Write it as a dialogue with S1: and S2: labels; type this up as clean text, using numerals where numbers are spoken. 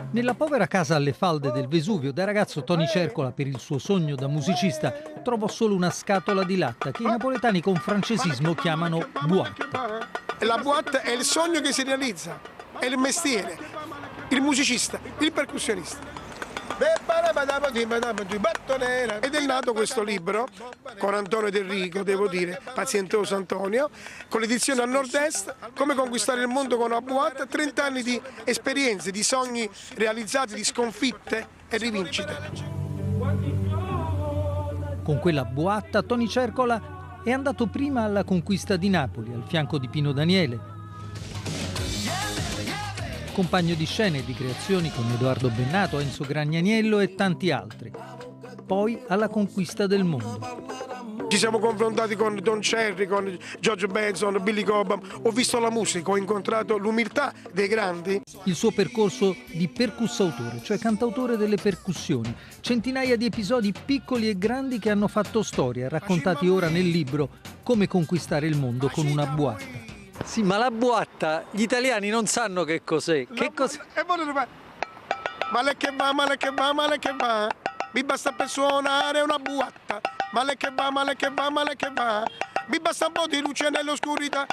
S1: Nella povera casa alle falde del Vesuvio, da ragazzo Tony Cercola, per il suo sogno da musicista, trovò solo una scatola di latta che i napoletani con francesismo chiamano boîte.
S2: La boîte è il sogno che si realizza, è il mestiere, il musicista, il percussionista. Ed è nato questo libro con Antonio Del Rico, devo dire, pazientoso Antonio, con l'edizione al nord-est, come conquistare il mondo con una boîte, 30 anni di esperienze, di sogni realizzati, di sconfitte e rivincite.
S1: Con quella boîte Tony Cercola è andato prima alla conquista di Napoli, al fianco di Pino Daniele, compagno di scene e di creazioni con Edoardo Bennato, Enzo Gragnaniello e tanti altri. Poi alla conquista del mondo.
S2: Ci siamo confrontati con Don Cherry, con George Benson, Billy Cobham. Ho visto la musica, ho incontrato l'umiltà dei grandi.
S1: Il suo percorso di percussautore, cioè cantautore delle percussioni. Centinaia di episodi piccoli e grandi che hanno fatto storia, raccontati ora nel libro Come conquistare il mondo con una boîte.
S3: Sì, ma la boîte, gli italiani non sanno che cos'è. Che cos'è?
S2: Male che va, male che va, male che va. Mi basta per suonare una boîte. Male che va, male che va, male che va. Mi basta un po' di luce nell'oscurità.